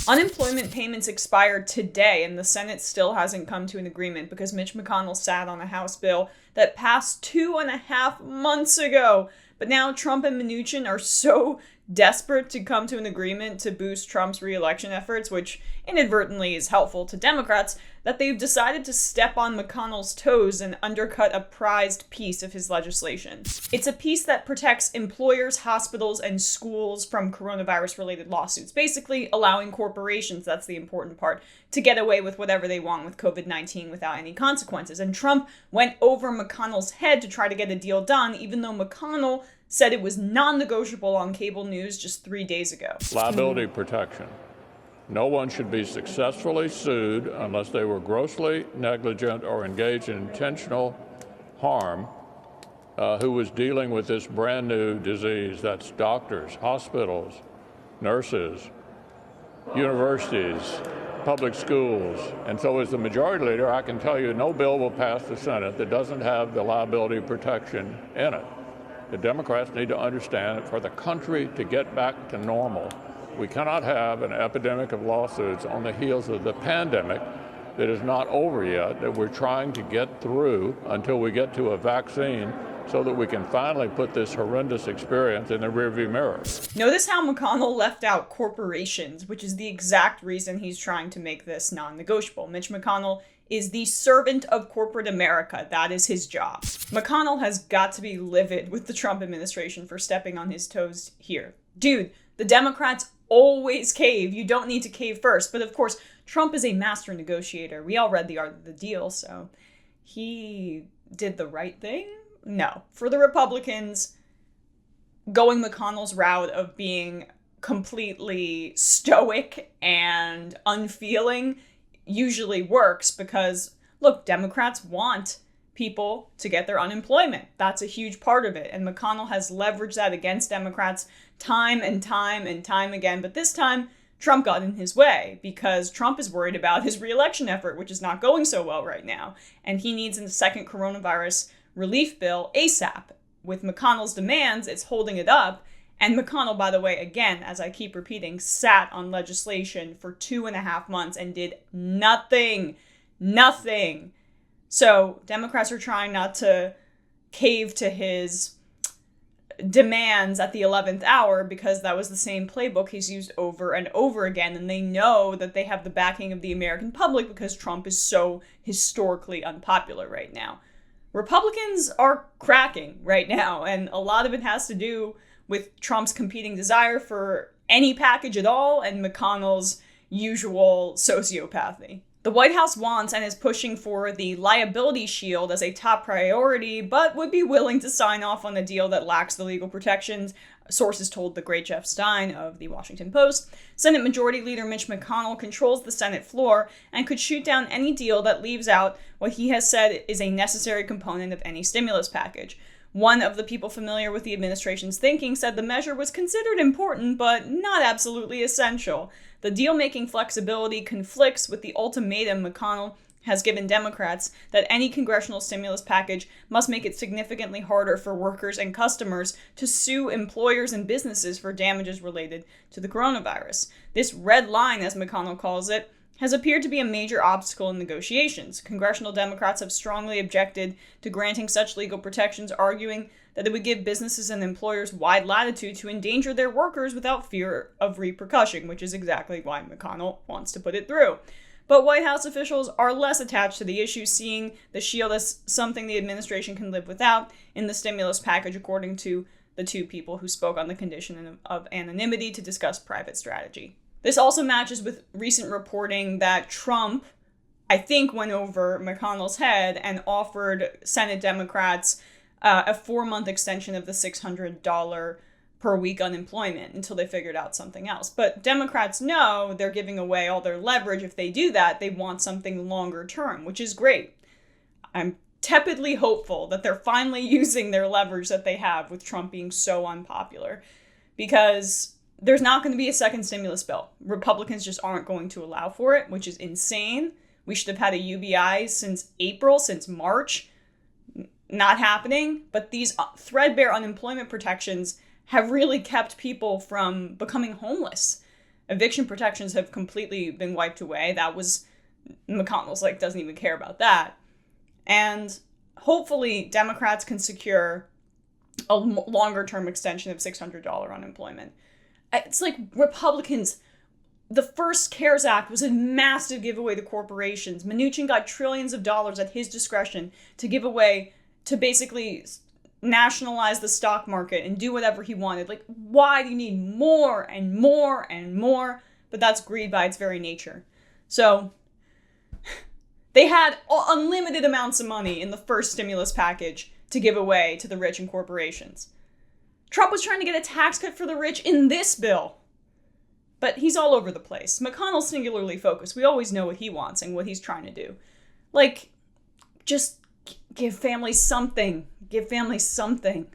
Unemployment payments expired today, and the Senate still hasn't come to an agreement because Mitch McConnell sat on a House bill that passed 2.5 months ago. But now Trump and Mnuchin are so desperate to come to an agreement to boost Trump's re-election efforts, which inadvertently is helpful to Democrats, that they've decided to step on McConnell's toes and undercut a prized piece of his legislation. It's a piece that protects employers, hospitals, and schools from coronavirus-related lawsuits, basically allowing corporations, that's the important part, to get away with whatever they want with COVID-19 without any consequences. And Trump went over McConnell's head to try to get a deal done, even though McConnell said it was non-negotiable on cable news just 3 days ago. Liability protection. No one should be successfully sued unless they were grossly negligent or engaged in intentional harm who was dealing with this brand new disease. That's doctors, hospitals, nurses, universities, public schools. And so as the majority leader, I can tell you no bill will pass the Senate that doesn't have the liability protection in it. The Democrats need to understand that for the country to get back to normal, we cannot have an epidemic of lawsuits on the heels of the pandemic that is not over yet, that we're trying to get through until we get to a vaccine so that we can finally put this horrendous experience in the rearview mirror. Notice how McConnell left out corporations, which is the exact reason he's trying to make this non-negotiable. Mitch McConnell is the servant of corporate America. That is his job. McConnell has got to be livid with the Trump administration for stepping on his toes here. Dude, the Democrats always cave. You don't need to cave first. But of course, Trump is a master negotiator. We all read The Art of the Deal, so he did the right thing? No. For the Republicans, going McConnell's route of being completely stoic and unfeeling usually works because, look, Democrats want people to get their unemployment. That's a huge part of it. And McConnell has leveraged that against Democrats time and time and time again. But this time, Trump got in his way because Trump is worried about his re-election effort, which is not going so well right now. And he needs a second coronavirus relief bill ASAP. With McConnell's demands, it's holding it up. And McConnell, by the way, again, as I keep repeating, sat on legislation for 2.5 months and did nothing. Nothing. So Democrats are trying not to cave to his demands at the 11th hour because that was the same playbook he's used over and over again. And they know that they have the backing of the American public because Trump is so historically unpopular right now. Republicans are cracking right now, and a lot of it has to do with Trump's competing desire for any package at all and McConnell's usual sociopathy. The White House wants and is pushing for the liability shield as a top priority, but would be willing to sign off on a deal that lacks the legal protections, sources told the great Jeff Stein of the Washington Post. Senate Majority Leader Mitch McConnell controls the Senate floor and could shoot down any deal that leaves out what he has said is a necessary component of any stimulus package. One of the people familiar with the administration's thinking said the measure was considered important, but not absolutely essential. The deal-making flexibility conflicts with the ultimatum McConnell has given Democrats that any congressional stimulus package must make it significantly harder for workers and customers to sue employers and businesses for damages related to the coronavirus. This red line, as McConnell calls it, has appeared to be a major obstacle in negotiations. Congressional Democrats have strongly objected to granting such legal protections, arguing that it would give businesses and employers wide latitude to endanger their workers without fear of repercussion, which is exactly why McConnell wants to put it through. But White House officials are less attached to the issue, seeing the shield as something the administration can live without in the stimulus package, according to the two people who spoke on the condition of anonymity to discuss private strategy. This also matches with recent reporting that Trump, I think, went over McConnell's head and offered Senate Democrats a 4-month extension of the $600 per week unemployment until they figured out something else. But Democrats know they're giving away all their leverage. If they do that, they want something longer term, which is great. I'm tepidly hopeful that they're finally using their leverage that they have with Trump being so unpopular, because there's not going to be a second stimulus bill. Republicans just aren't going to allow for it, which is insane. We should have had a UBI since April, since March. Not happening. But these threadbare unemployment protections have really kept people from becoming homeless. Eviction protections have completely been wiped away. That was, McConnell's like, doesn't even care about that. And hopefully Democrats can secure a longer term extension of $600 unemployment. It's like Republicans, the first CARES Act was a massive giveaway to corporations. Mnuchin got trillions of dollars at his discretion to give away, to basically nationalize the stock market and do whatever he wanted. Like, why do you need more and more and more? But that's greed by its very nature. So they had unlimited amounts of money in the first stimulus package to give away to the rich and corporations. Trump was trying to get a tax cut for the rich in this bill. But he's all over the place. McConnell's singularly focused. We always know what he wants and what he's trying to do. Like, just give families something. Give families something.